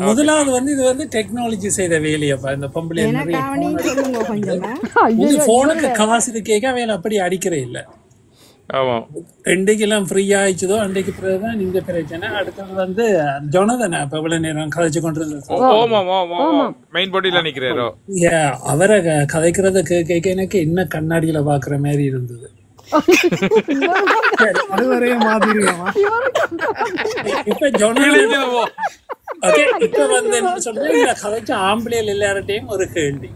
முதலாவது வந்து இது வந்து டெக்னாலஜி செய்த வேலையப்பா. இந்த பொம்பளை போனுக்கு காசு கேட்க வேலை அப்படி அடிக்கிறே இல்ல. ரெண்டுக்கெல்லாம் ஃப்ரீயா ஆயிடுச்சதோ அன்றைக்கு பிறகுதான் இந்த பிரச்சனை. அடுத்தது வந்து ஜொனதன இப்ப இவ்வளவு நேரம் கதைச்சு கொண்டிருந்தது அவரை கதைக்கிறத கேட்க எனக்கு என்ன கண்ணாடியில பாக்குற மாதிரி இருந்தது. இப்ப ஜொனதன் இப்ப வந்து என்ன சொல்றேன், கதைச்ச ஆம்பளைகள் எல்லார்ட்டையும் ஒரு கேள்வி.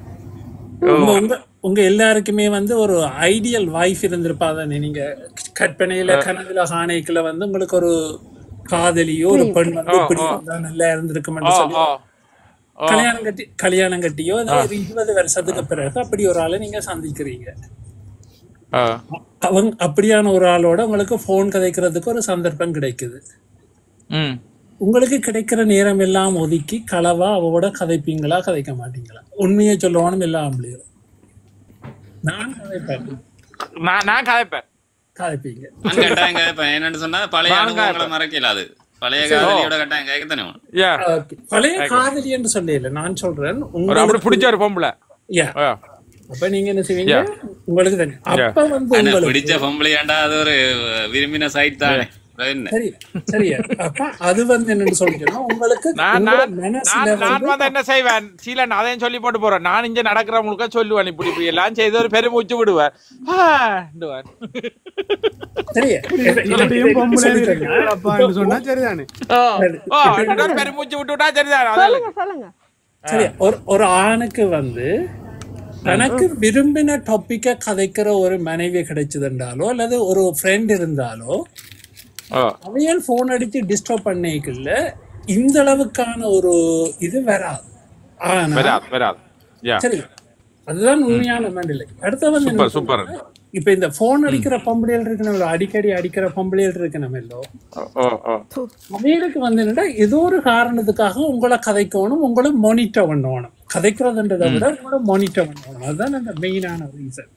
உங்க எல்லாருக்குமே வந்து ஒரு ஐடியல் வைஃப் இருந்திருப்பா தானே? நீங்க கற்பனையில கனவுல காணைக்குள்ள வந்து உங்களுக்கு ஒரு காதலியோ ஒரு பெண் வந்து இப்படி நல்லா இருந்திருக்கும்னு சொல்லி கல்யாணம் கட்டியோ 20 வருஷத்துக்கு பிறகு அப்படி ஒரு ஆளை நீங்க சந்திக்கிறீங்க. அப்படியான ஒரு ஆளோட உங்களுக்கு போன் கதைக்கிறதுக்கு ஒரு சந்தர்ப்பம் கிடைக்குது. உங்களுக்கு கிடைக்கிற நேரம் எல்லாம் ஒதுக்கி களவா அவவோட கதைப்பீங்களா கதைக்க மாட்டீங்களா? உண்மையை சொல்லணும் எல்லாம் ஆம்பளையும். நான் கதைப்பேன். நான் கதைப்பேன். கதைப்பீங்க. என்னன்னு சொன்னா பழைய அனுபவங்களை மறக்கலாது. பழைய காதலியோட கட்டாயம் கேட்கத்தானே. பழைய காதலி என்று சொல்லல, நான் சொல்றேன் உங்களுக்கு பிடிச்ச ஒரு பொம்பளை. அப்ப நீங்க என்ன செய்வீங்க? உங்களுக்கு தானே அப்ப வந்து பிடிச்ச பொம்பளையாண்டா அது ஒரு விரும்பின சைட் தானே. சரியா? அப்ப அது வந்து என்னன்னு சொல்லிட்டோம்னா உங்களுக்கு நான் என்ன செய்வேன் சீலன் அதையும் சொல்லி போட்டு போறேன். நான் இங்க நடக்கிற முழுக்க சொல்லுவேன், இப்படி இப்படி எல்லாம் செய்து ஒரு பெருமூச்சு விடுவேன். பெருமூச்சு விட்டுவிட்டா சரிதானே. சரியா? ஒரு ஆணுக்கு வந்து தனக்கு விரும்பின டாபிக்க கதைக்கிற ஒரு மனைவி கிடைச்சதுன்றாலோ அல்லது ஒரு ஃப்ரெண்ட் இருந்தாலோ அவையால் போன் அடிச்சு டிஸ்டர்ப் பண்ணிக்கல இந்த அளவுக்கான ஒரு இது வராது. சரி, அதுதான் உண்மையான மண்டலை. அடுத்த வந்து இப்ப இந்த போன் அடிக்கிற பொம்பளைகள் இருக்கணும், அடிக்கடி அடிக்கிற பொம்பளைகள் இருக்கணும் இல்லோ, அவைகளுக்கு வந்து என்னடா ஏதோ ஒரு காரணத்துக்காக உங்களை கதைக்கணும், உங்களை மானிட்டர் பண்ணணும். கதைக்கிறதுன்றதை விட உங்களை மானிட்டர் பண்ணணும். அதுதான் அந்த மெயினான ரீசன்.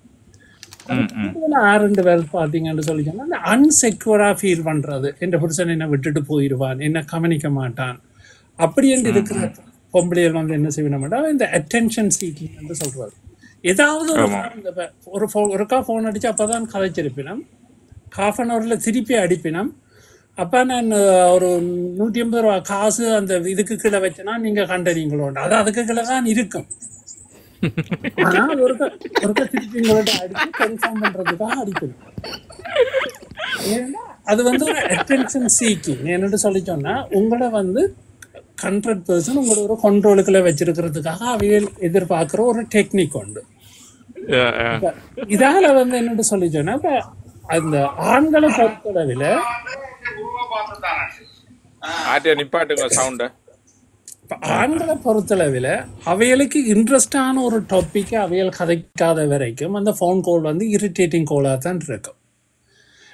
ஆறு பேர் பாத்தீங்கன்னு சொல்லி சொன்னா அந்த அன்செக்யூரா ஃபீல் பண்றது, என் புருஷன் என்ன விட்டுட்டு போயிடுவான், என்ன கவனிக்க மாட்டான் அப்படி என்று இருக்கிற பொம்பளைகள் வந்து என்ன செய்யணும், இந்த அட்டென்ஷன் சீக்கிங் என்று சொல்றாரு. ஏதாவது ஒருக்கா போன் அடிச்சு அப்பதான் கதைச்சிருப்பினம், ஹாஃப் அன் ஹவர்ல திருப்பி அடிப்பினம். அப்ப நான் ஒரு 150 ரூபா காசு அந்த இதுக்கு கீழே வச்சேன்னா நீங்க கண்டறிங்களோ, அது அதுக்கு கீழே தான் இருக்கும். ஆனா ஒருக்கா திருப்பி உங்கள்ட்ட அடிச்சு கன்ஃபார்ம் பண்றதுக்காக அடிக்கணும். ஏன்னா அது வந்து ஒரு அட்டென்ஷன் சீக்கிங். என்னன்னு சொல்லி சொன்னா உங்களை வந்து 100% உங்களோட ஒரு கண்ட்ரோலுக்குள்ள வச்சிருக்கிறதுக்காக அவையில் எதிர்பார்க்கிற ஒரு டெக்னிக் உண்டு. இதால வந்து என்னன்னு சொல்லி சொன்னா இப்ப அந்த ஆண்களை பொறுத்தளவில் ஆண்களை பொறுத்தளவில் அவைகளுக்கு இன்ட்ரெஸ்டான ஒரு டாபிக்கை அவைகள் கதைக்காத வரைக்கும் அந்த ஃபோன் கால் வந்து இரிட்டேட்டிங் காலாக தான் இருக்கும்.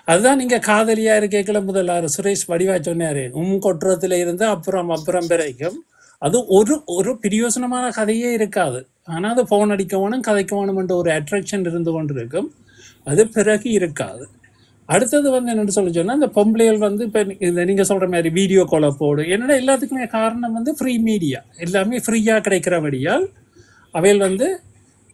அதுதான் நீங்க காதலியா இருக்கல முதல்ல சுரேஷ் வடிவா சொன்னாரு, கொட்டுறதுல இருந்து அப்புறம் வரைக்கும் அது ஒரு பிரயோசனமான கதையே இருக்காது. ஆனா அது போன் அடிக்கணும் கதைக்கணும்ன்ற ஒரு அட்ராக்ஷன் இருந்து கொண்டு இருக்கும், அது பிறகு இருக்காது. அடுத்தது வந்து என்னன்னு சொல்லி சொன்னா இந்த பொம்பளைகள் வந்து இப்ப இந்த நீங்க சொல்ற மாதிரி வீடியோ காலை போடு, என்னடா எல்லாத்துக்குமே காரணம் வந்து ஃப்ரீ மீடியா, எல்லாமே ஃப்ரீயா கிடைக்கிறபடியால் அவைகள் வந்து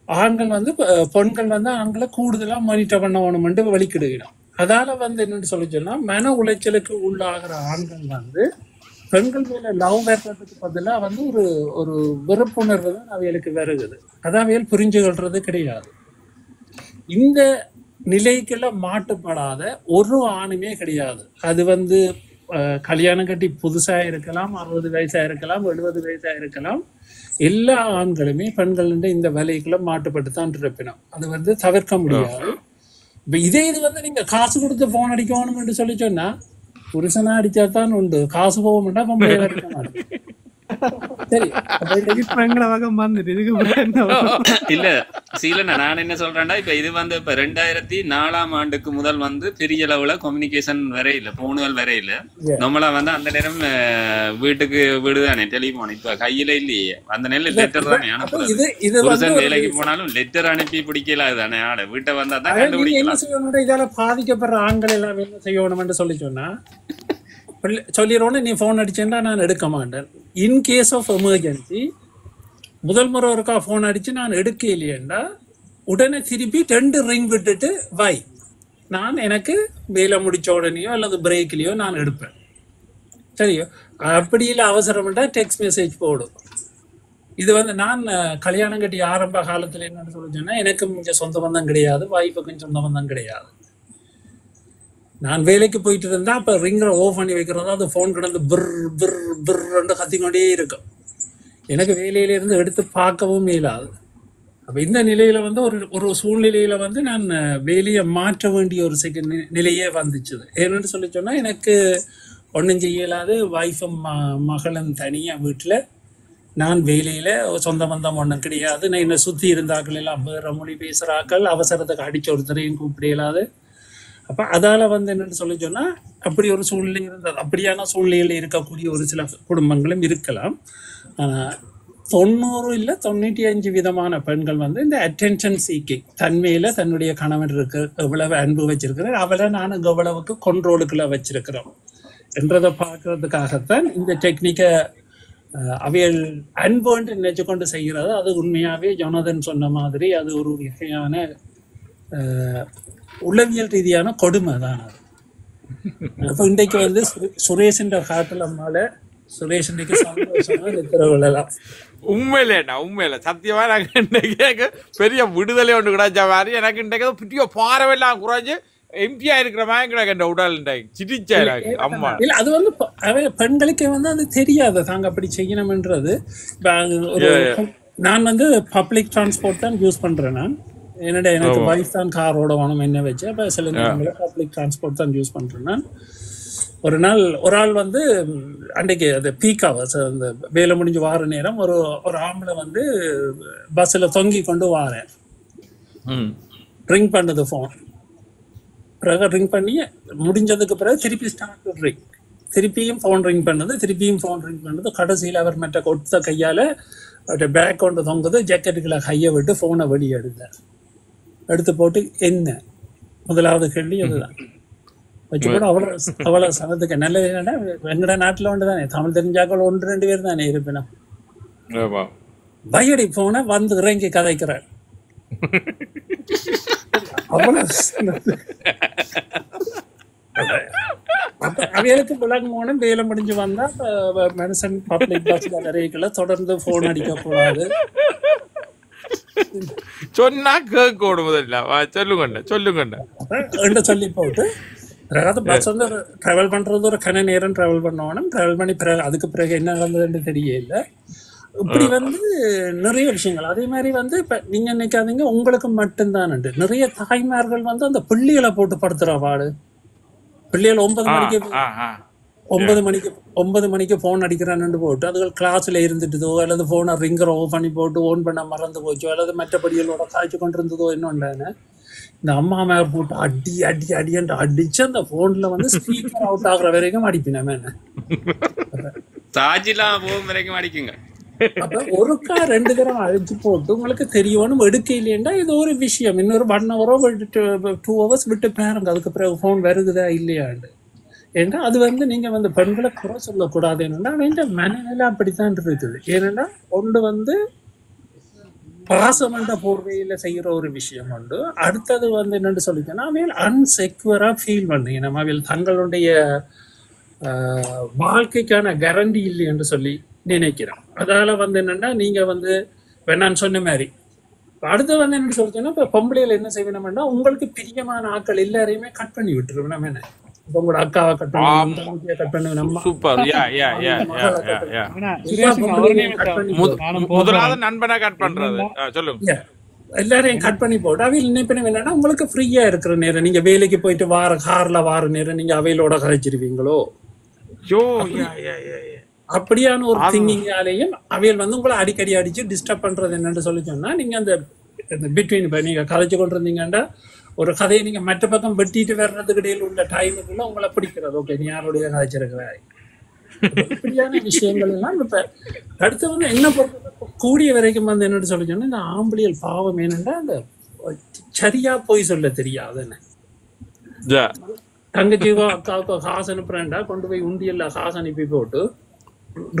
ஆண்கள் வந்து பெண்கள் வந்து ஆண்களை கூடுதலா மானிட்டர் பண்ணணும்னு வலிக்கிடுகிறோம். அதால வந்து என்னன்னு சொல்லி சொன்னா மன உளைச்சலுக்கு உள்ளாகிற ஆண்கள் வந்து பெண்கள் மேல லவ் வர்றதுக்கு பதிலா வந்து ஒரு வெறுப்புணர்வு தான் அவைகளுக்கு வருகுது. அதான் அவைகள் புரிஞ்சு கொள்றது கிடையாது. இந்த நிலைக்கெல்லாம் மாட்டுப்படாத ஒரு ஆணுமே கிடையாது. அது வந்து கல்யாணம் கட்டி புதுசா இருக்கலாம், 60 வயசா இருக்கலாம், 70 வயசா இருக்கலாம், எல்லா ஆண்களுமே பெண்கள் இந்த வேலைக்குள்ள மாட்டுப்பட்டு தான் இருப்பினோம். அது வந்து தவிர்க்க முடியாது. இப்ப இதே இது வந்து நீங்க காசு கொடுத்து போன் அடிக்கணும்னு சொல்லி சொன்னா புருஷனா அடிச்சா தான் உண்டு, காசு போக மாட்டா பொம்பளை இருக்க மாட்டேன். இல்ல சீலன், நான் என்ன சொல்றேன்டா, இப்ப இது வந்து இப்ப 2004ஆம் ஆண்டுக்கு முதல் வந்து பெரிய அளவுல கம்யூனிகேஷன் வரையில, போனுகள் வரையில நம்மள வந்து அந்த நேரம் வீட்டுக்கு விடுதானே டெலிபோன், இப்ப கையில இல்லையே. அந்த நேரம் லெட்டர் தானே அனுப்புறது. புருஷன் வேலைக்கு போனாலும் லெட்டர் அனுப்பி பிடிக்கல தானே, ஆட வீட்டை வந்தா தான் கண்டுபிடிக்கலாம். இதால பாதிக்கப்படுற ஆண்கள் எல்லாம் என்ன செய்யணும் சொல்லி சொன்னா சொல்லிடுவோன்னு நீ ஃபோன் அடிச்சேன்னா நான் எடுக்க மாட்டேன். இன் கேஸ் ஆஃப் எமர்ஜென்சி முதல் முறை ஒருக்கா ஃபோன் அடிச்சு நான் எடுக்க இல்லையேண்டா உடனே திருப்பி 2 ரிங் விட்டுட்டு வை, நான் எனக்கு வேலை முடிச்ச உடனேயோ அல்லது பிரேக்லேயோ நான் எடுப்பேன். சரியோ? அப்படி இல்லை அவசரம்டா டெக்ஸ்ட் மெசேஜ் போடும். இது வந்து நான் கல்யாணம் கட்டி ஆரம்ப காலத்தில் என்னன்னு சொல்லி சொன்னா எனக்கும் கொஞ்சம் சொந்த பந்தம் கிடையாது, வாய்ப்புக்கும் சொந்த பந்தம் கிடையாது. நான் வேலைக்கு போயிட்டு இருந்தா அப்போ ரிங்கரை ஓஃப் பண்ணி வைக்கிறதா அது ஃபோன் கிடந்து பிர் பிர் பிர்ன்னு கத்திக்கொண்டே இருக்கும். எனக்கு வேலையிலேருந்து எடுத்து பார்க்கவும் இயலாது. அப்போ இந்த நிலையில வந்து ஒரு சூழ்நிலையில வந்து நான் வேலையை மாற்ற வேண்டிய ஒரு நிலையே வந்துச்சு. ஏன்னு சொல்லி சொன்னா எனக்கு ஒன்றும் செய்யலாது. வைஃபும் மகளும் தனியாக வீட்டில், நான் வேலையில் சொந்த பந்தம் ஒன்றும் கிடையாது. நான் என்னை சுற்றி இருந்தாக்கள் எல்லாம் வேறு மொழி பேசுகிறாக்கள், அவசரத்துக்கு அடித்த ஒருத்தரையும் கூப்பிடையலாது. அப்போ அதால் வந்து என்னென்னு சொல்லி சொன்னால் அப்படி ஒரு சூழ்நிலை இருந்தது. அப்படியான சூழ்நிலையில் இருக்கக்கூடிய ஒரு சில குடும்பங்களும் இருக்கலாம். ஆனால் 90 இல்லை 95 விதமான பெண்கள் வந்து இந்த அட்டென்ஷன் சீக்கிங் தன்மையில் தன்னுடைய கணவன் எவ்வளவு அன்பு வச்சிருக்கிறார், அவளை நான் எவ்வளவுக்கு கொண்ட்ரோலுக்குள்ள வச்சிருக்கிறோம் என்றதை பார்க்கறதுக்காகத்தான் இந்த டெக்னிக்கை அவைகள் அன்புன்னு நினைச்சு கொண்டு செய்கிறது. அது உண்மையாகவே ஜொனதன் சொன்ன மாதிரி அது ஒரு வகையான உளவியல் ரீதியான கொடுமை தான் அது. அப்போ இன்றைக்கு வந்து சுரேஷின் காட்டில் அம்மால சுரேஷ் இன்றைக்கு சந்தோஷமா நித்திர விழலாம். உண்மையில சத்தியமா எனக்கு இன்றைக்கு பெரிய விடுதலை ஒன்று கிடைச்ச மாதிரி எனக்கு இன்றைக்கு புதிய பாரவெல்லாம் குறைஞ்சு எம்டியா இருக்கிற மாதிரி எனக்கு உடல் சிரிச்சா எனக்கு. அம்மா இல்ல அது வந்து பெண்களுக்கே வந்து அது தெரியாது தாங்க அப்படி செய்யணும்ன்றது. நான் வந்து பப்ளிக் டிரான்ஸ்போர்ட் தான் யூஸ் பண்றேன். நான் என்னடா எனக்கு வைஃப் தான் காரோட வேணும் என்ன வச்சு அப்போ சில நேரங்களில் பப்ளிக் டிரான்ஸ்போர்ட் தான் யூஸ் பண்றேன். நான் ஒரு ஆள் வந்து அன்றைக்கு அது பீக் ஹவர்ஸ் அந்த வேலை முடிஞ்சு வார நேரம் ஒரு ஆம்பளை வந்து பஸ்ஸில் தொங்கி கொண்டு வாரேன். ரிங் பண்ணது ஃபோன், பிறகு ரிங் பண்ணி முடிஞ்சதுக்கு பிறகு திருப்பி ஸ்டார்ட் ரிங், திருப்பியும் ஃபோன் ரிங் பண்ணது. கடைசியில் அவர் மற்ற கொத்த கையால் பேக் கொண்டு தொங்குது, ஜாக்கெட்டுக்குள்ள கையை விட்டு ஃபோனை வெளியே எடுத்து போட்டு என்ன முதலாவது கேள்வி அதுதான் வச்சு கூட அவ்வளோ சனத்துக்கு நல்லது. என்னன்னா எங்கட நாட்டில் ஒன்று தானே தமிழ் தெரிஞ்சாக்கள் 1-2 பேர் தானே இருப்பினா பயடி போன வந்து இறங்கி கதைக்கிறார். அவைகளுக்கு விலங்கு போனும் வேலை முடிஞ்சு வந்தா மனுஷன் பப்ளிக் பஸ்ல நிறைய தொடர்ந்து போன் அடிக்க கூடாது சொன்னா கேட்க முதல்ல சொல்லுங்க சொல்லி போட்டு பஸ் வந்து டிராவல் பண்றது ஒரு கன நேரம் டிராவல் பண்ணணும். டிராவல் பண்ணி பிறகு அதுக்கு பிறகு என்ன நடந்ததுன்னு தெரியல. இப்படி வந்து நிறைய விஷயங்கள். அதே மாதிரி வந்து இப்ப நீங்க நினைக்காதீங்க உங்களுக்கு மட்டும்தான் நிறைய தாய்மார்கள் வந்து அந்த பிள்ளைகளை போட்டு படுத்துற பாடு. பிள்ளைகள் 9 மணிக்கு போன் அடிக்கிறான்னு போட்டு அதுகள் கிளாஸ்ல இருந்துட்டுதோ அல்லது போனை ரிங்கர் ஓன் பண்ணி போட்டு ஓன் பண்ண மறந்து போச்சோ அல்லது மற்றபடிகளோட காய்ச்சி கொண்டிருந்ததோ இன்னொன்னு இந்த அம்மா மேல போட்டு அடின்னு அடிச்சு அந்த போன்ல வந்து ஸ்பீக்கர் அவுட் ஆகுற வரைக்கும் அடிப்பினமே அடிக்குங்க. அப்ப ஒருக்கா 2 தடவை அழிச்சு போட்டு உங்களுக்கு தெரியணும் எடுக்க இல்லையா இது ஒரு விஷயம். இன்னொரு 1 ஹவரோ 2 ஹவர்ஸ் விட்டு பாருங்க அதுக்கு பிறகு போன் வருகுதா இல்லையாண்டு. ஏன்னா அது வந்து நீங்க வந்து பெண்களை குறை சொல்லக்கூடாது. என்னன்னா வேண்ட மனநிலை அப்படித்தான் இருக்குது. ஏன்னா ஒன்று வந்து பாசமண்ட போர்வையில செய்யற ஒரு விஷயம் உண்டு. அடுத்தது வந்து என்னன்னு சொல்லிச்சோன்னா அவையில் அன்செக்யூரா ஃபீல் பண்ணுங்க. நம்ம அவையில் தங்களுடைய வாழ்க்கைக்கான கேரண்டி இல்லை என்று சொல்லி நினைக்கிறோம். அதால வந்து என்னன்னா நீங்க வந்து நான் சொன்ன மாதிரி அடுத்து வந்து என்ன சொல்லிச்சோன்னா இப்ப பொம்பளையில என்ன செய்யணும்னா உங்களுக்கு பிரியமான ஆட்கள் எல்லாரையுமே கட் பண்ணி விட்டுருவோம். நம்ம என்ன உங்களோட அக்காவை கட் பண்ணி கட் பண்ணுவோம். எல்லாரையும் கட் பண்ணி போட்டு அவையில் நினைப்பின என்னன்னா உங்களுக்கு ஃப்ரீயா இருக்கிற நேரம் நீங்க வேலைக்கு போயிட்டு கார்ல வார நேரம் நீங்க அவையிலோட கதைச்சிருவீங்களோ அப்படியான ஒரு திங்கிங்காலேயும் அவையில் வந்து உங்களை அடிக்கடி அடிச்சு டிஸ்டர்ப் பண்றது என்னன்னு சொல்லி சொன்னா நீங்க அந்த பிட்வீன் இப்ப நீங்க கதைச்சு கொண்டிருந்தீங்கன்னா ஒரு கதையை நீங்க மற்ற பக்கம் வெட்டிட்டு வர்றதுக்கு இடையில் உள்ள டைமுக்குள்ள உங்களை பிடிக்கிறது. ஓகே நீ யாருடைய கதைச்சிருக்கிறாய் இப்படியான விஷயங்கள் எல்லாம் இப்ப அடுத்து வந்து என்ன கூடிய வரைக்கும் வந்து என்னன்னு சொல்லி சொன்னா இந்த ஆம்பளியல் பாவம் என்னன்னா அந்த சரியா போய் சொல்ல தெரியாதுன்னு தங்கச்சிக்கோ அக்காவுக்கோ காசு அனுப்புறேன்டா கொண்டு போய் உண்டியல்ல காசு அனுப்பி போட்டு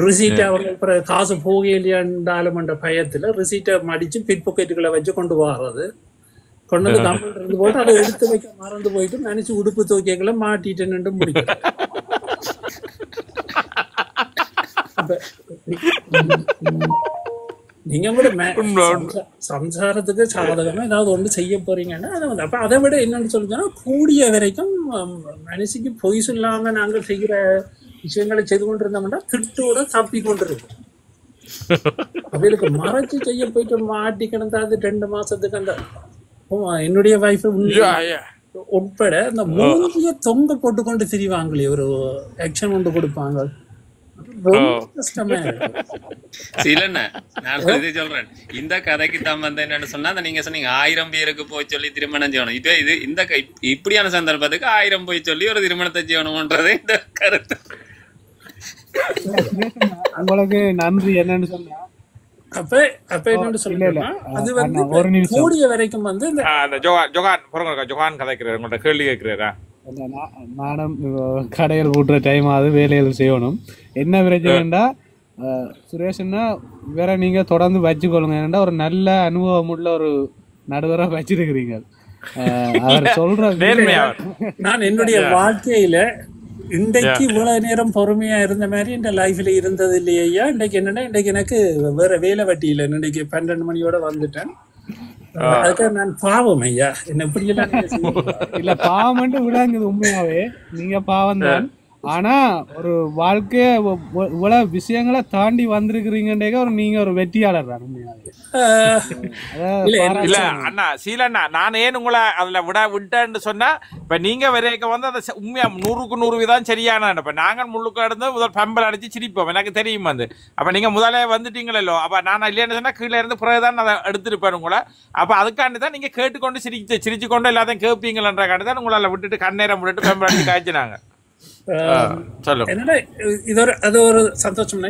ரிசீட்டை அவங்க காசு போகலையாண்டாலும் என்ற பயத்துல ரிசீட்டை மடிச்சு பிட் பாக்கெட்டுகளை வச்சு கொண்டு வர்றது, கொண்டு வந்து கம்ப்யூட்டர் இருந்து போட்டு அதை எடுத்து வைக்க மறந்து போயிட்டு நினைச்சு உடுப்பு தூக்கியங்களை மாட்டிட்டு முடிக்கும். நீங்க கூட சம்சாரத்துக்கு சாதகமா ஏதாவது ஒன்று செய்ய போறீங்கன்னா அதை வந்து அப்ப அதை விட என்னன்னு சொல்லுங்கன்னா கூடிய வரைக்கும் மனுஷிக்கு பொய் சொல்லாம நாங்கள் செய்கிற விஷயங்களை செய்து கொண்டிருந்தோம்னா திட்டோட தப்பி கொண்டிருக்கும். அவளுக்கு மறைச்சு செய்ய போயிட்டு மாட்டி கிடந்தாது 2 மாசத்துக்கு அந்த என்னுடைய வைஃப் உட்பட அந்த மூஞ்சிய தொங்க போட்டு கொண்டு திரிவாங்களே ஒரு ஆக்ஷன் கொண்டு கொடுப்பாங்க. சொல்றேன் இந்த கதைக்கு தான் வந்து என்னன்னு சொன்னா நீங்க சொன்னீங்க 1000 பேருக்கு போய் சொல்லி திருமணம் செய்யணும். இப்ப இது இந்த இப்படியான சந்தர்ப்பத்துக்கு 1000 போய் சொல்லி ஒரு திருமணத்தை செய்யணும்ன்றதே இந்த கருத்து. உங்களுக்கு நன்றி. என்னன்னு சொன்னா அப்ப என்னன்னு சொல்லுங்க, அது வந்து கூடிய வரைக்கும் வந்து ஜொகான் கதைக்கிறார் உங்கள்ட்ட கேள்வி கேட்கிறாரா? நானும் கடையில் போட்டுற டைம் ஆகுது, வேலைகள் செய்யணும். என்ன பிரச்சனைண்டா சுரேஷ்னா வேற நீங்க தொடர்ந்து வச்சுக்கொள்ளுங்க. ஏன்னா ஒரு நல்ல அனுபவம் உள்ள ஒரு நடுவராக வச்சிருக்கிறீங்க. அவர் சொல்ற நான் என்னுடைய வாழ்க்கையில இன்றைக்கு இவ்வளவு நேரம் பொறுமையா இருந்த மாதிரி இந்த லைஃப்ல இருந்தது இல்லையா. இன்றைக்கு என்னன்னா இன்றைக்கு எனக்கு வேற வேலை வட்டி இல்லை. இன்றைக்கு 12 மணியோட வந்துட்டேன். அதுக்காக நான் பாவம் ஐயா, என்ன இப்படி எல்லாம் இல்ல பாவம் விடாங்குது. உண்மையாவே நீங்க பாவம் தான். ஆனா ஒரு வாழ்க்கைய இவ்வளவு விஷயங்களை தாண்டி வந்திருக்கிறீங்கன்றே ஒரு நீங்க ஒரு வெற்றியாளர் தான். இல்ல அண்ணா சீலண்ணா, நான் ஏன் உங்களை அதுல விட்டேன்னு சொன்னா இப்ப நீங்க வரைக்கும் வந்து அதை உண்மையா 100க்கு 100% சரியான. இப்ப நாங்க முழுக்க இருந்து முதல் பம்பல் அடிச்சு சிரிப்போம், எனக்கு தெரியும் வந்து. அப்ப நீங்க முதலே வந்துட்டீங்களோ, அப்ப நான் இல்லைன்னு சொன்னா கீழே இருந்து பிறகுதான் அதை எடுத்துருப்பேன் உங்களை. அப்ப அதுக்காண்டி தான் நீங்க கேட்டுக்கொண்டு சிரிச்சு கொண்டு எல்லாத்தையும் கேட்பீங்களன்றக்காண்டி தான் உங்களால விட்டுட்டு கண்ணேரம் விட்டுட்டு பம்பல் அடிச்சு காய்ச்சினாங்க. என்னடா இது அது ஒரு சந்தோஷம்.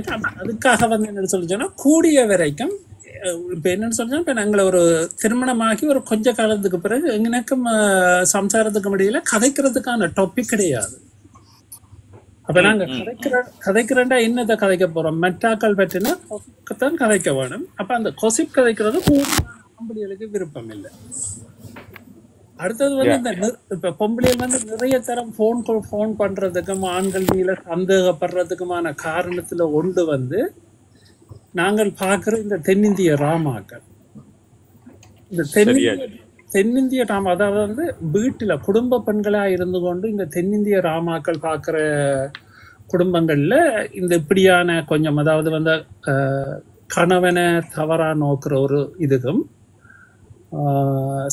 அதுக்காக வந்து என்ன சொல்லிச்சோன்னா கூடிய வரைக்கும் இப்ப என்னன்னு சொல்றேன், இப்ப நாங்கள் ஒரு திருமணமாகி ஒரு கொஞ்ச காலத்துக்கு பிறகு எங்கனக்கும் சம்சாரத்துக்கு முடியல கதைக்கிறதுக்கான டாபிக் கிடையாது. அப்ப நாங்க கதைக்கிறேன்டா என்னத்தை கதைக்க போறோம், மெட்டாக்கள் பற்றினா தான் கதைக்க வேணும். அப்ப அந்த கொசிப் கதைக்கிறது பொம்பளைகளுக்கு விருப்பம் இல்லை. அடுத்தது வந்து இந்த இப்ப பொம்பளைகள் வந்து நிறைய தரம் போன் பண்றதுக்கும் ஆண்கள் மீது சந்தேகப்படுறதுக்குமான காரணத்துல ஒன்று வந்து நாங்கள் பார்க்கிற இந்த தென்னிந்திய ராமாக்கள். இந்த தென்னிந்திய ராமா, அதாவது வந்து வீட்டுல குடும்ப பெண்களா இருந்து கொண்டு இந்த தென்னிந்திய ராமாக்கள் பார்க்கிற குடும்பங்கள்ல இந்த இப்படியான கொஞ்சம் அதாவது வந்து கணவனை தவறா நோக்குற ஒரு இதுக்கும்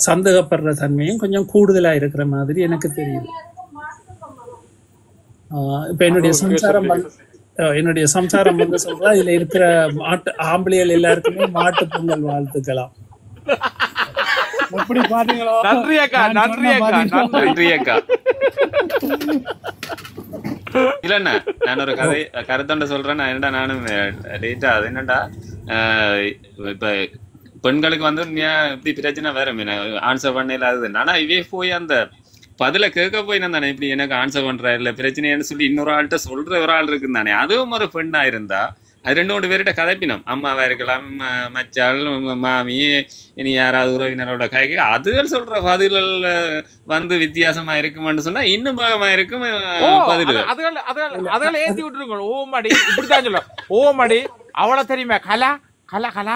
சந்தேகப்படுற தன்மையும் கொஞ்சம் கூடுதலா இருக்கிற மாதிரி எனக்கு தெரியுது. இப்ப என்னுடைய சம்சாரம் வந்து சொல்றா, இதுல இருக்கிற ஆம்பளைகள் எல்லாருக்குமே மாட்டு பொங்கல் வாழ்த்துக்கலாம். எப்படி பாத்தீங்களோ? நன்றி அக்கா, நன்றி அக்கா, நன்றி அக்கா. இல்லண்ணா நான் ஒரு கருத்தொண்ட சொல்றேன். நான் என்னடா நானும் லேட்டா அது என்னடா இப்ப பெண்களுக்கு வந்து இப்படி பிரச்சனை வேற ஆன்சர் பண்ணல. அது ஆனா இவே போய் அந்த பதில கேட்க போய் தானே இப்படி எனக்கு ஆன்சர் பண்ற இல்ல பிரச்சனைன்னு சொல்லி இன்னொரு ஆள்கிட்ட சொல்ற ஒரு ஆள் இருக்குன்னு தானே. அதுவும் ஒரு பெண்ணா இருந்தா அது 2-3 பேர்கிட்ட கதைப்பினோம். அம்மாவா இருக்கலாம், மச்சாள், மாமி, இனி யாராவது உறவினரோட கைக்கு அதுகள் சொல்ற பதில்கள் வந்து வித்தியாசமா இருக்குமான்னு சொன்னா இன்னும் பாகமா இருக்கும் பதில். அதுகள் ஏற்றி விட்டுருங்க. ஓமாடி இப்படித்தான் சொல்ல, ஓமாடி அவளை தெரியுமா கலா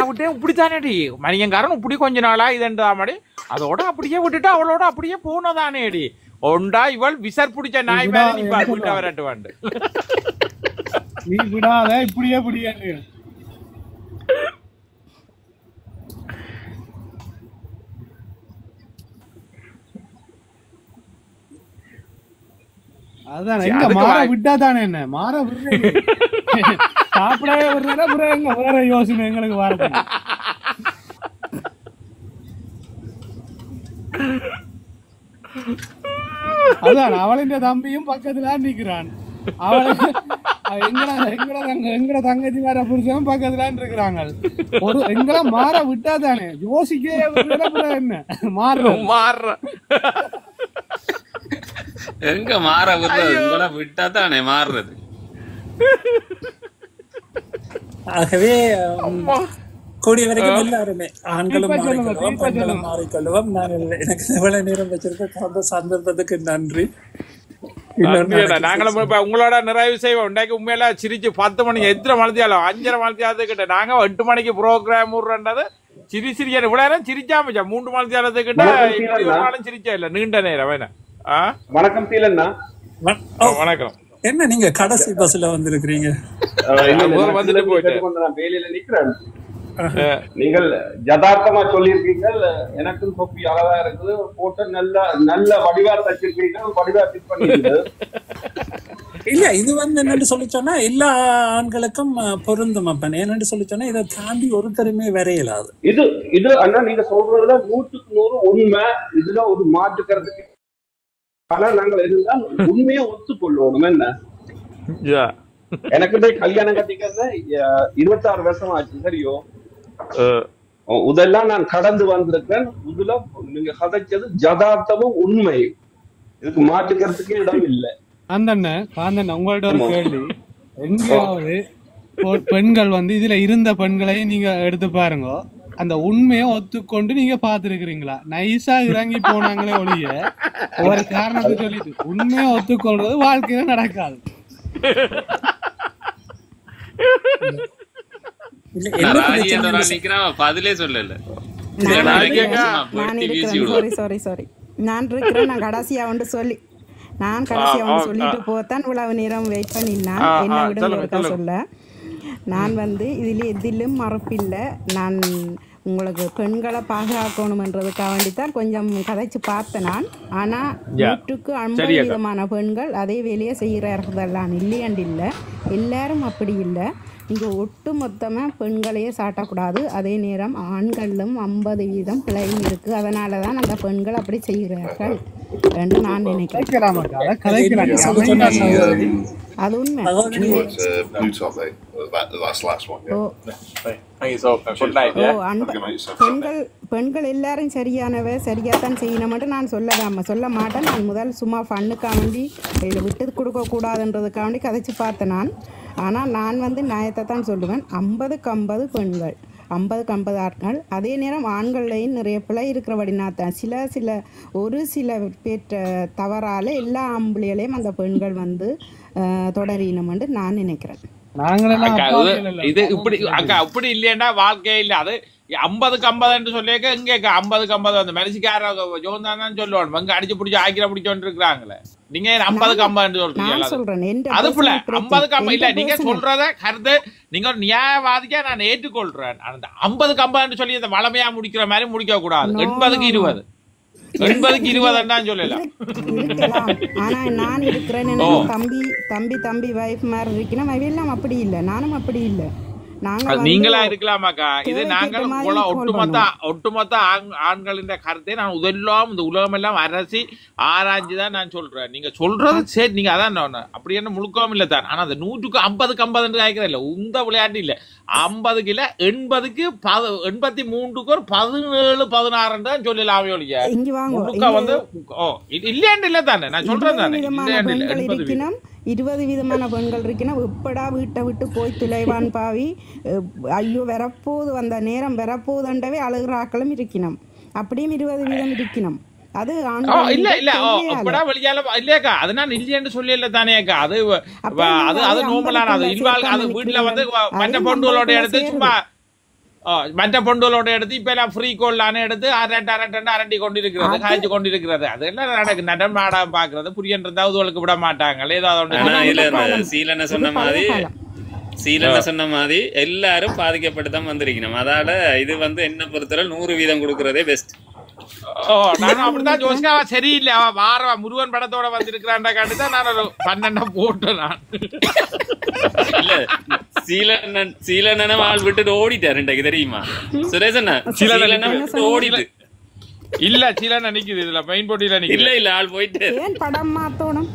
விட்டே இப்படித்தானேடி மணியங்காரன் இப்படி கொஞ்ச நாளா இதுன்றாமடி அதோட அப்படியே விட்டுட்டு அவளோட அப்படியே போனதானேடி ஒண்டா இவள் விசர் பிடிச்ச நாய் மேல நீ வரட்டு வாண்டு நீ விடாத இப்படியே பிடிக்காது. அதான் எங்க மாற விட்டா தானே என்ன மாற விடுறது சாப்பிடவே விடுறதா வேற யோசனை எங்களுக்கு வார. அதான் அவளின் தம்பியும் பக்கத்துல நிக்கிறான். அவளுக்கு எங்கட தங்கச்சி வேற புருஷனும் பக்கத்துல இருக்கிறாங்க. ஒரு எங்களை மாற விட்டா தானே யோசிக்க என்ன மாற எங்க மாற விடுறது உங்களை விட்டா தானே மாறுறது. ஆகவே கூடிய வரைக்கும் எல்லாருமே ஆண்களும் மாறிக்கொள்வோம், பெண்களும் மாறிக்கொள்வோம். நான் எனக்கு எவ்வளவு நேரம் வச்சிருக்க அந்த சந்தர்ப்பத்துக்கு நன்றி. நாங்களும் உங்களோட நிறைவு செய்வோம். இன்றைக்கு உண்மையில சிரிச்சு 10 மணி எத்தனை மணித்தியாலும் 5:30 மணித்தியாலத்துக்கிட்ட நாங்க 8 மணிக்கு ப்ரோக்ராம் விடுறது சிரி சிரியா இவ்வளவு சிரிச்சாமச்சா 3 மணித்தியாலத்துக்கிட்ட சிரிச்சா இல்ல நீண்ட நேரம் வேணா. வணக்கம் சீலண்ணா. வணக்கம். என்ன நீங்க கடைசி பஸ்ல வந்திருக்கிறீங்க? வந்துட்டு போயிட்டு நான் வேலையில நிக்கிறேன். நீங்கள் யதார்த்தமா சொல்லியிருக்கீங்க. எனக்கும் தொப்பி அழகா இருக்குது, போட்டு நல்ல நல்ல வடிவா தச்சிருக்கீங்க, வடிவா ஃபிட் பண்ணிருக்கீங்க. இல்ல இது என்னன்னு சொல்லி சொன்னா எல்லா ஆண்களுக்கும் பொருந்தும். அப்ப என்னன்னு சொல்லி சொன்னா இதை தாண்டி ஒருத்தருமே வரையலாது. இது இது அண்ணா நீங்க சொல்றதுல 100% உண்மை. இதுல ஒரு மாற்றுக்கிறதுக்கு ஆனா நாங்கள் இருந்தால் உண்மையை ஒத்துக்கொள்ளணும். என்ன எனக்கு கல்யாணம் கட்டிக்கிறது 26 வருஷம் ஆச்சு. சரியோ, இதெல்லாம் நான் கடந்து வந்திருக்கேன். இதுல நீங்க கதைச்சது யதார்த்தமும் உண்மை, இதுக்கு மாற்றுக்கிறதுக்கு இடம் இல்லை. காந்தண்ண உங்கள்ட்ட ஒரு கேள்வி. எங்கேயாவது பெண்கள் இதுல இருந்த பெண்களையும் நீங்க எடுத்து பாருங்க, அந்த உண்மையை ஒத்துக்கொண்டு நீங்க பாத்துருக்கிறீங்களா? நைஸா இறங்கி போனாங்களே ஒழிய ஒரு காரணத்தை சொல்லிட்டு உண்மையை ஒத்துக்கொள்றது வாழ்க்கையில நடக்காது. பதிலே சொல்லல. நான் இருக்கிறேன். நான் கடைசியா ஒன்று சொல்லிட்டு போத்தான் இவ்வளவு நேரம் வெயிட் பண்ணினான். என்ன விட சொல்ல நான் இதுல எதிலும் மறுப்பில்லை. நான் உங்களுக்கு பெண்களை பாதுகாக்கணும்ன்றதுக்காக வேண்டித்தான் கொஞ்சம் கதைச்சு பார்த்தேன் நான். ஆனால் 150% பெண்கள் அதே வேலையை செய்கிறார்கள்லாம் இல்லையாண்டு இல்லை, எல்லாரும் அப்படி இல்லை. இங்கே ஒட்டு மொத்தமாக பெண்களையே சாட்டக்கூடாது. அதே நேரம் ஆண்களும் 50% பிழையும் இருக்குது. அதனால தான் அந்த பெண்கள் அப்படி செய்கிறார்கள் என்று நான் நினைக்கிறேன். அது உண்மை. பெண்கள் எல்லாரும் சரியாத்தான் செய்யணும் மட்டும் நான் சொல்ல மாட்டேன். நான் முதல் சும்மா ஃபண்ணுக்காக வேண்டி இதில் விட்டு கொடுக்க கூடாதுன்றதுக்காக வேண்டி கதைச்சு பார்த்தேன் நான். ஆனால் நான் நியாயத்தை தான் சொல்லுவேன். 50-50 பெண்கள், 50-50 ஆட்கள். அதே நேரம் ஆண்கள்லையும் நிறைய பிழை இருக்கிறபடினாத்தான் ஒரு சில பேற்ற தவறால எல்லா ஆம்பளைகளையும் அந்த பெண்கள் தொடரினம் என்று நான் நினைக்கிறேன். இது இப்படி அக்கா அப்படி இல்லையா வாழ்க்கையே இல்ல. அது 50-50 என்று சொல்லியிருக்க இங்க 50-50 அந்த மனுஷிக்கார ஜோந்தான் சொல்லுவான். அங்க அடிச்சு பிடிச்சி ஆக்கிர பிடிச்சோன்னு இருக்கிறாங்களே. நீங்க 50-50 சொல்றீங்க. அது புள்ள 50-50 இல்ல. நீங்க சொல்றத கருத்து நீங்க ஒரு நியாயவாதிக்கா நான் ஏற்றுக்கொள்றேன். அந்த 50-50 சொல்லி அந்த வளமையா முடிக்கிற மாதிரி முடிக்க கூடாது. 80-20 சொல்லலாம். ஆனா நான் இருக்கிறேன், தம்பி வைஃப் மாதிரி இருக்கணும். அவையெல்லாம் அப்படி இல்லை, நானும் அப்படி இல்லை. நீங்களா இருக்கலாமாக்கா. இது நாங்கள் ஒட்டுமொத்த ஆண்களின் கருத்தை நான் இதெல்லாம் இந்த உலகம் எல்லாம் அரசி ஆராய்ஞ்சுதான் நான் சொல்றேன். நீங்க சொல்றது சரி, நீங்க அதான் அப்படி என்ன முழுக்கவும் இல்லை தான். ஆனா அந்த 100-50 காய்க்கிற இல்ல இந்த விளையாட்டு இல்ல. 50 இல்ல 80க்கு 83க்கு ஒரு 17-16 தான் சொல்லலாம். இல்லையாண்டு இல்ல தானே நான் சொல்றேன் தானே. 20% பெண்கள் இருக்கணும். எப்படா வீட்டை விட்டு போய் துளைவான் பாவி, ஐயோ வரப்போது வந்த நேரம் வரப்போதுண்டவே அழுகிறாக்களும் இருக்கணும். அப்படியும் 20% இருக்கணும். அது இல்ல இல்ல எப்படா வெளியால இல்லையாக்கா. அது நான் இல்லையான்னு சொல்லல தானேக்கா. அது நோமலான அது வீட்டுல மற்ற பொண்டுகளோட எடுத்து சும்மா மற்ற பொண்டுகளோட எடுத்து இப்ப எல்லாம் ஃப்ரீ கோல்லான எடுத்து அரண்டி கொண்டிருக்கிறது, காய்ச்சி கொண்டிருக்கிறது. அதெல்லாம் நடமாடம் பாக்குறது புரியன்றதா உதவுகளுக்கு விட மாட்டாங்க. ஏதாவது சீலன சொன்ன மாதிரி எல்லாரும் பாதிக்கப்பட்டுதான் வந்திருக்கணும். அதால இது என்ன பொறுத்தவரை 100% கொடுக்கறதே பெஸ்ட். நானும் அப்படித்தான் யோசிக்க. சரியில்லை, வார முருகன் படத்தோட வந்திருக்கிறான்டா காட்டுதான் நான் 12 போட்டேன். நான் இல்ல சீலன ஆள் விட்டுட்டு ஓடிட்டாரு தெரியுமா சுரேஷன்? ஓடிட்டு இல்ல சீலன நிக்குது இதுல மெயின் போட்டியில நிக்குது. இல்ல ஆள் போயிட்டு படம் மாத்தணும்.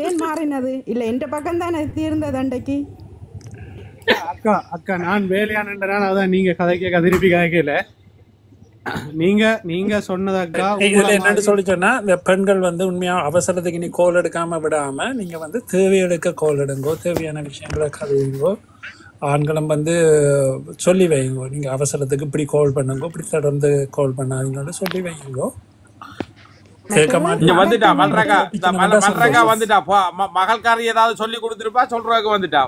ஏன் மாறினது இல்ல எந்த பக்கம் தானே தீர்ந்தது அண்டைக்கு. அக்கா நான் வேலையானன்றனால அதான் நீங்க கதைக்க திருப்பி கதைக்கல. நீங்க சொன்னதாக்கா இதுல என்னன்னு சொல்லி சொன்னா இந்த பெண்கள் வந்து உண்மையா அவசரத்துக்கு நீ கோல் எடுக்காம விடாம நீங்க வந்து தேவையெடுக்க கோல் எடுங்கோ, தேவையான விஷயங்களை கதையுங்கோ. ஆண்களும் வந்து சொல்லி வைங்கோ, நீங்க அவசரத்துக்கு இப்படி கால் பண்ணுங்க, இப்படி தொடர்ந்து கால் பண்ணாதீங்கன்னு சொல்லி வைங்கோ. கேட்க இங்க மாட்டேன் வந்துட்டா மல்றக்கா வந்துட்டா மகள்காரி ஏதாவது சொல்லி கொடுத்துருப்பா, சொல்றதுக்கு வந்துட்டா.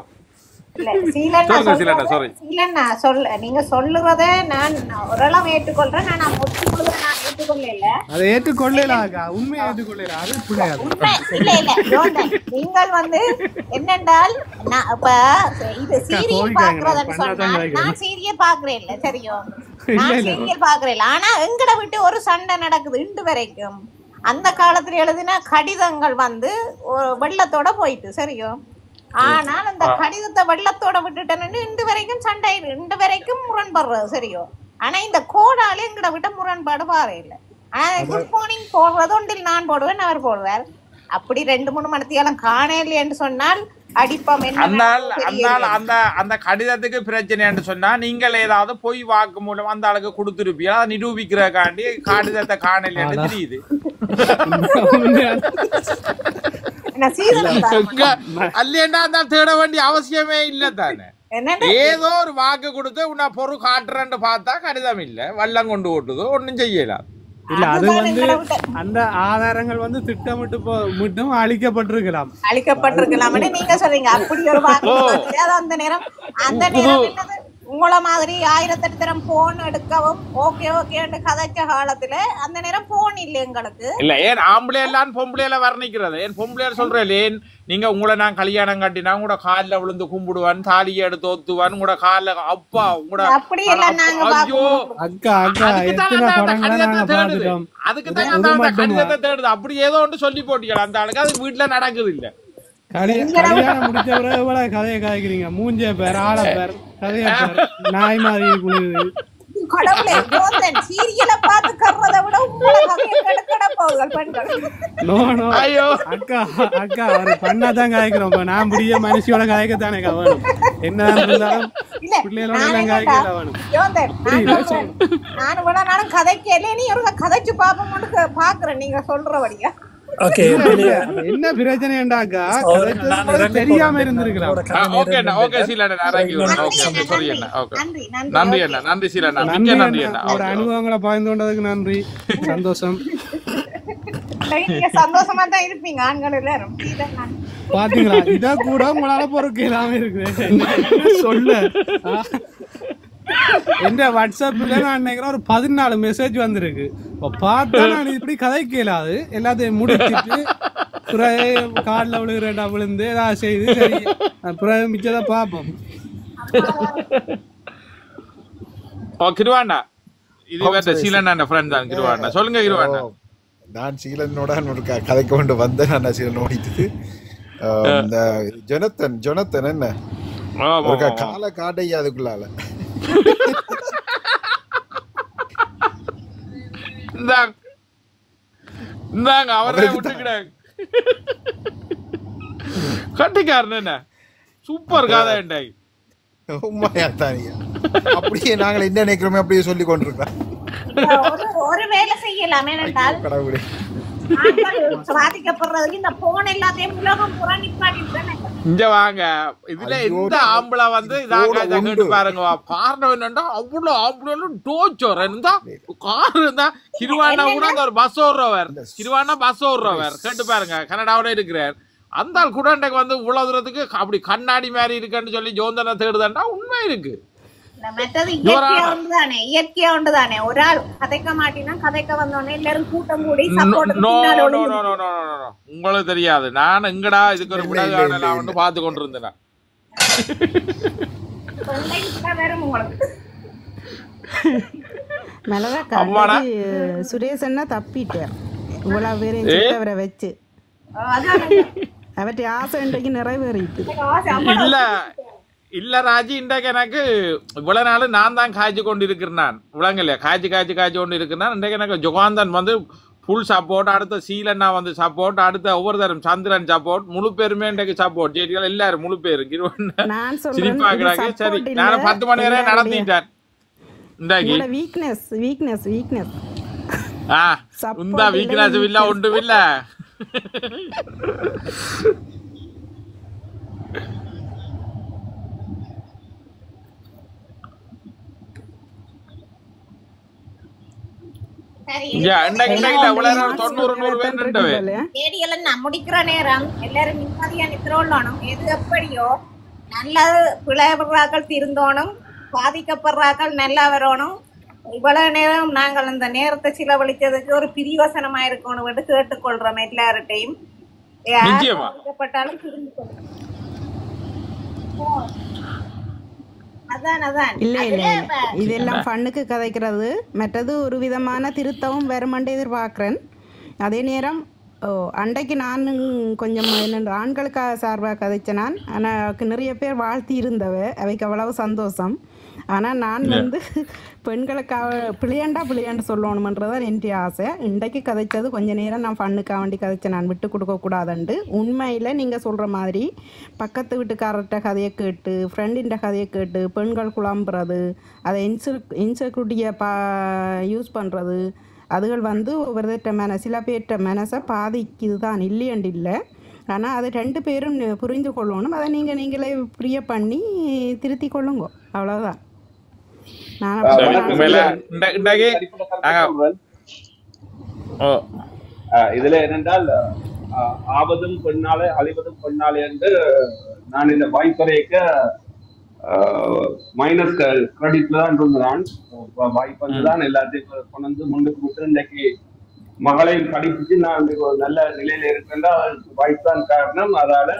இல்ல சீலண்ணா சொல்லுங்க சீலண்ணா, சாரி. சீலண்ணா நீங்க சொல்லுறத நான் ஓரளவு ஏற்றுக்கொள்றேன். நான் முழுவதும் நான் ஏற்றுக்கொள்ளல. அதை ஏற்றுக்கொள்ளலாக்கா, உண்மையை ஏற்றுக்கொள்ளல, அது புரியாது. இல்ல யோந்தன், நீங்கள் வந்து என்னென்றால் இப்ப இது சீரியல் பாக்குறதுன்னு சொன்னா நான் சீரியல் பாக்குறேன் இல்ல, சரியோ? நான் சீரியல் பாக்குறேன். ஆனா எங்கட விட்டு ஒரு சண்டை நடக்குது இன்று வரைக்கும். அந்த காலத்துல எழுதின கடிதங்கள் வந்து வெள்ளத்தோட போயிட்டு, சரியோ? ஆனால் அந்த கடிதத்தை வெள்ளத்தோட விட்டுட்டேன்னு இன்று வரைக்கும் சண்டை, இன்று வரைக்கும் முரண்படுறது, சரியோ? ஆனா இந்த கோடாலே எங்கட விட்ட முரண்பாடு பாரு இல்லை. ஆனா குட் மார்னிங் போடுறது ஒன்றில் நான் போடுவேன், அவர் போடுவார். அப்படி 2-3 மணித்தியாலம் காணலையென்று சொன்னால் அடிப்பம். அந்த கடிதத்துக்கு பிரச்சனை சொன்னா நீங்கள் ஏதாவது பொய் வாக்கு மூலம் அந்த ஆளுக்கு கொடுத்துருப்பீங்க, அதை நிரூபிக்கிறக்காண்டி கடிதத்தை காணலைன்னு தெரியுது. அல்லேண்டா தேட வேண்டிய அவசியமே இல்ல தானே. ஏதோ ஒரு வாக்கு கொடுத்து உன்னை பொருள் காட்டுறேன்னு பார்த்தா கடிதம் இல்ல, வல்லம் கொண்டு ஓட்டுதோ, ஒன்னும் செய்யலாம். இல்ல அது வந்து அந்த ஆதாரங்கள் வந்து திட்டமிட்டு மட்டும் அழிக்கப்பட்டிருக்கலாம். நீங்க சொல்றீங்க அப்படி ஒரு வாக்கு. அந்த நேரம் என்னது உங்கள மாதிரி 1008 தரம் போன் எடுக்கவும் ஓகே கதைச்ச காலத்துல அந்த நேரம் போன் இல்ல எங்களுக்கு. இல்ல ஏன் ஆம்பளை எல்லாம் பொம்பளை எல்லாம் வர்ணிக்கிறது, ஏன் பொம்பளையார் சொல்றேன், ஏன் நீங்க உங்களை நான் கல்யாணம் கட்டினா உங்களோட காலில் விழுந்து கும்பிடுவான், தாலியை எடுத்து ஒத்துவான், உங்களோட கால அப்பா உங்களோட அப்படி எல்லாம் நாங்க ஐயோ அதுக்குதான் அந்த கடிதத்தை தேடுது. அப்படி ஏதோ ஒன்று சொல்லி போட்டீங்க அந்த ஆளுக்கு, அது வீட்டுல நடக்குது இல்ல. கல்யாணம் முடிச்ச பிறகு கதையை காய்க்கிறீங்க, மூஞ்ச பேர் ஆள பேர் கதைய பேர் நாய் மாதிரி குழுது. அக்கா அவரு பண்ணாதான் காய்க்கிறோம். நான் புரிய மனுஷியோட காய்க்கத்தானே வேணும், என்னதான் இருந்தாலும் பிள்ளைகளோட எல்லாம் காய்க்கல வேணும். நானும் கதைக்கல, நீ ஒரு கதைச்சு பாப்போம்னு பாக்குறேன் நீங்க சொல்றபடியா. என்ன பிரச்சனைண்டாக்கா தெரியாம இருந்திருக்கலாம். ஒரு அனுபவங்களை பகிர்ந்து கொண்டதுக்கு நன்றி, சந்தோஷம். சந்தோஷமா தான் இருப்பீங்க ஆண்கள் எல்லாரும். பாத்தீங்களா, இத கூட உங்களால பொறுக்க இல்லாம இருக்குது சொல்ல. என்ற வாட்ஸ்அப்ல நான் நினைக்கிறேன் ஒரு 14 மெசேஜ் வந்திருக்கு. பார்த்தா நான் இப்படி கதை கேளாது, எல்லாத்தையும் முடிச்சுட்டு காலில் விழுகிறேன்டா விழுந்து ஏதாவது செய்து சரி அப்புறம் மிச்சதை பார்ப்போம். கிருவாண்டா இது சீலன் ஃப்ரெண்ட் தான். கிருவாண்டா சொல்லுங்க. கிருவாண்டா நான் சீலனோட ஒரு கதைக்கு கொண்டு வந்தேன். நான் சீலன் ஓடிட்டு இந்த ஜொனத்தன் என்ன கால காட்டையா அதுக்குள்ளால அவரே விட்டுக்கிடாங்க. கட்டிக்காரன் என்ன சூப்பர் காதை உண்டாய். உண்மையா தானியா அப்படியே நாங்கள் என்ன நினைக்கிறோமே அப்படியே சொல்லி கொண்டிருக்கோம். ஒரு வேலை செய்யலாம் என்றால் கடவுளே பாதிக்கப்படுறதுக்கு இந்த போன் எல்லாத்தையும் உலகம் பூரா நிப்பாட்டிட்டு இங்க வாங்க. இதுல எந்த ஆம்பளை வந்து இதாக கேட்டு பாருங்க. காரணம் என்னன்னா அவ்வளவு ஆம்பளை டோச்சோர் இருந்தா கார் இருந்தா கிருவானா கூட அந்த ஒரு பஸ் ஓடுறவர், கிருவானா பஸ் ஓடுறவர் கேட்டு பாருங்க. கனடாவோட இருக்கிறார் அந்த ஆள் கூட வந்து இவ்வளவு தூரத்துக்கு அப்படி கண்ணாடி மாதிரி இருக்குன்னு சொல்லி ஜோந்தனை தேடுதாண்டா உண்மை இருக்கு. மற்றது இயற்கையா ஒன்றுதானே. ஒரு ஆள் கதைக்க மாட்டேன்னா கதைக்க வந்தோடனே எல்லாரும் கூட்டம் கூடி உங்களுக்கு தெரியாது. நான் எங்கடா இதுக்கு ஒரு விடகான பார்த்து கொண்டிருந்தேன். சுரேஷன்னா தப்பிட்டார் இவ்வளவு பேரையும் அவரை வச்சு அவற்றை ஆசை இன்றைக்கு நிறைவேறிட்டு இல்ல இல்ல ராஜி. இன்றைக்கு எனக்கு இவ்வளவு நாள் நான் தான் காய்ச்சி கொண்டு இருக்கிறேன் விளங்கலையா, காய்ச்சி கொண்டு இருக்கிறேன். இன்றைக்கு எனக்கு ஜொகாந்தன் வந்து ஃபுல் சப்போர்ட், அடுத்த சீலன்னா வந்து சப்போர்ட், அடுத்த ஒவ்வொரு தரம் சந்திரன் சப்போர்ட், முழு பேருமே இன்றைக்கு சப்போர்ட். செடிகள் எல்லாரும் முழு பேரும் சிரிப்பாக்குறாங்க. சரி நான் 10 மணி வரை நடத்திட்டேன். இந்தாக்கி உங்களோட வீக்னஸ் உந்தா வீக்னஸ் இல்ல ஒன்றும் இல்ல. முடிக்கிற நேரம் எல்லாரும் நிம்மதியா நித்திரோணும். எது எப்படியோ நல்லது பிழைபடுறாக்கள் திருந்தோணும், பாதிக்கப்படுறாக்கள் நல்லா வரணும். இவ்வளவு நேரம் நாங்கள் இந்த நேரத்தை செலவழித்ததுக்கு ஒரு பிரிவசனமா இருக்கணும் என்று கேட்டுக்கொள்றோம் எல்லார்ட்டையும். பாதிக்கப்பட்டாலும் திருந்து கொள்றோம். இதெல்லாம் ஃபண்ணுக்கு கதைக்கிறது. மற்றது ஒரு விதமான திருத்தவும் வருமென்று எதிர்பார்க்குறேன். அதே நேரம் அன்றைக்கு நான் கொஞ்சம் என்னென்று ஆண்களுக்காக சார்பாக கதைச்சேன் நான். ஆனால் நிறைய பேர் வாழ்த்தி இருந்தவ, அவைக்கு அவ்வளவு சந்தோஷம். ஆனால் நான் பெண்களுக்காக பிள்ளையாண்டு சொல்லணுமன்றதான் என்னுடைய ஆசை. இன்றைக்கு கதைச்சது கொஞ்சம் நேரம் நான் ஃபண்ணுக்காக வேண்டி கதைச்சேன். நான் விட்டு கொடுக்கக்கூடாதுண்டு. உண்மையில் நீங்கள் சொல்கிற மாதிரி பக்கத்து வீட்டுக்காரர்கிட்ட கதையை கேட்டு, ஃப்ரெண்டின் கதையை கேட்டு, பெண்கள் குழம்புறது, அதை இன்செக்யூரிட்டியை யூஸ் பண்ணுறது, அதுகள் ஒவ்வொருத்த சில பேர்கிட்ட மனசை பாதிக்குது தான், இல்லையண்டு இல்லை. ஆனால் அது 2 பேரும் புரிந்து கொள்ளணும். அதை நீங்களே பிரிய பண்ணி திருத்தி கொள்ளுங்க, அவ்வளோதான். இதுல என்னென்றால் ஆவதும் பெண்ணாலே அழிவதும் பெண்ணாலே என்று நான் இந்த வாய்ப்புரைக்க மைனஸ் கிரெடிட்ல தான் இருந்தான். வாய்ப்பு வந்துதான் எல்லாத்தையும் கொண்டு முன்னுக்கு விட்டு இன்றைக்கு மகளையும் படிப்பிச்சு நான் ஒரு நல்ல நிலையில இருக்கின்ற வாய்ப்பு தான் காரணம். அதால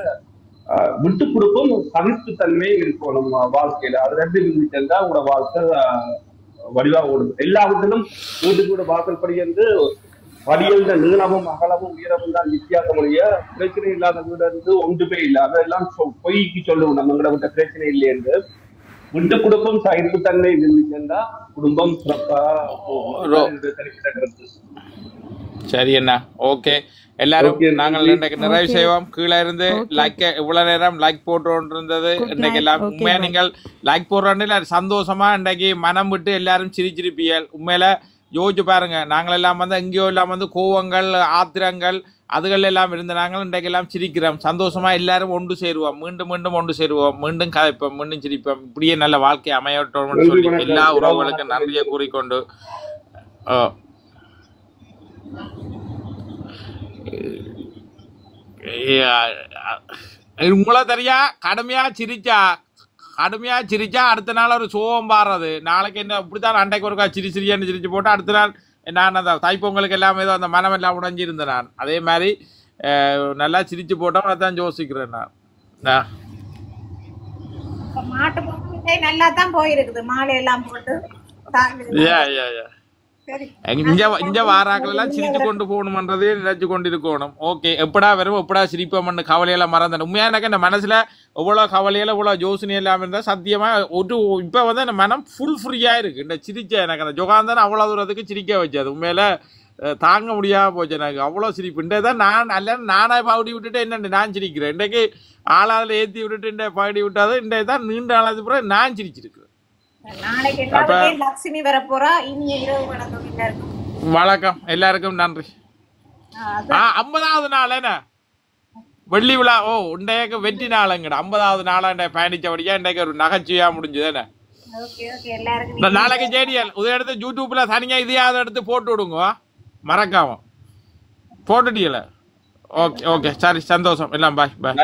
விட்டு கொடுப்பும் சகிப்பு தன்மையும் இருக்கும் நம்ம வாழ்க்கையில. அது 2 இருந்துச்சுன்னா உங்களோட வாழ்க்கை வடிவா ஓடும். எல்லாவற்றிலும் வீட்டுக்கு கூட வாசல் படி என்று வடியல்த நீளமும் அகலமும் உயரமும் தான் வித்தியாசமொழிய பிரச்சனை இல்லாத வீடு இருந்து ஒன்றுமே இல்லை. அதெல்லாம் பொய்க்கு சொல்லுவோம் நம்ம கிட்ட விட்ட பிரச்சனை இல்லை என்று. விட்டு கொடுப்பும் சகிப்பு தன்மை இருந்துச்சுன்னா குடும்பம் சிறப்பா போகும். சரி அண்ணா, ஓகே. எல்லாரும் நாங்கள் நிறைவு செய்வோம். கீழே இருந்து லைக் இவ்வளவு நேரம் லைக் போட்டு இருந்தது. இன்றைக்கு எல்லாம் உண்மையா நீங்கள் லைக் போடுறோன்னு சந்தோஷமா இன்றைக்கு மனம் விட்டு எல்லாரும் சிரிச்சிருப்பீர்கள். உண்மையில யோசிச்சு பாருங்க, நாங்கள் எல்லாம் எங்கேயோ எல்லாம் கோவங்கள் ஆத்திரங்கள் அதுகள் எல்லாம் இருந்து நாங்கள் இன்றைக்கு எல்லாம் சிரிக்கிறோம். சந்தோஷமா எல்லாரும் ஒன்று சேருவோம், மீண்டும் மீண்டும் ஒன்று சேருவோம், மீண்டும் கதைப்போம், மீண்டும் சிரிப்போம். இப்படியே நல்ல வாழ்க்கை அமையட்டோம்னு சொல்லி எல்லா உறவுகளுக்கும் நன்றியை கூறிக்கொண்டு உங்களை தெரியா கடுமையா சிரிச்சா அடுத்த நாள் ஒரு சோகம் பாடுறது. நாளைக்கு என்ன இப்படித்தான் அண்டைக்கு ஒருக்கா சிரிச்சின்னு சிரிச்சு போட்டு அடுத்த நாள் நான் அந்த தைப்பொங்கலுக்கு எல்லாம் ஏதோ அந்த மனம் எல்லாம் உடைஞ்சிருந்தேன் நான். அதே மாதிரி நல்லா சிரிச்சு போட்டோம். அதான் யோசிக்கிறேன் நான். மாட்டு பொங்கல் நல்லா தான் போயிருக்குது, மாலை எல்லாம் போட்டு. இங்க வாராக்கள் எல்லாம் சிரிச்சு கொண்டு போகணும்ன்றதே நினைச்சு கொண்டு இருக்கணும். ஓகே, எப்படா வரும் எப்படா சிரிப்போம்னு கவலையெல்லாம் மறந்தேன். உண்மையா எனக்கு இந்த மனசுல எவ்வளவு கவலையில எவ்வளவு யோசனை எல்லாம் இருந்தா சத்தியமா இப்ப இந்த மனம் ஃபுல் ஃப்ரீயா இருக்கு. இந்த சிரிச்ச எனக்கு அந்த ஜொகாந்தன் அவ்வளவு தூரத்துக்கு சிரிக்க வச்சது உண்மையில தாங்க முடியாம போச்சு எனக்கு. அவ்வளவு சிரிப்பு. இன்றைதான் நான் அல்ல நானா பகுடி விட்டுட்டு என்ன நான் சிரிக்கிறேன். இன்றைக்கு ஆளாதுல ஏற்றி விட்டுட்டு இந்த பகுடி விட்டாது. இன்றைய தான் நீண்ட ஆளாது பிறகு நான் சிரிச்சிருக்கிறேன். லட்சுமி வர போறா. இனிய இரவு வணக்கம் எல்லாருக்கும் நன்றி. 50வது நாள் என்ன வெள்ளி விழா. இன்றைக்கு வெற்றி நாளுங்கடா. 50வது நாளா பயணிச்சபடியா இன்றைக்கு ஒரு நகைச்சுவையா முடிஞ்சது என்ன. நாளைக்கு ஜேடிஎல் இதை எடுத்து யூடியூப்ல தனியா இதையாவது எடுத்து போட்டு விடுங்க மறக்காம. போட்டுட்டீங்கள? ஓகே ஓகே சரி, சந்தோஷம் எல்லாம். பாய் பாய்.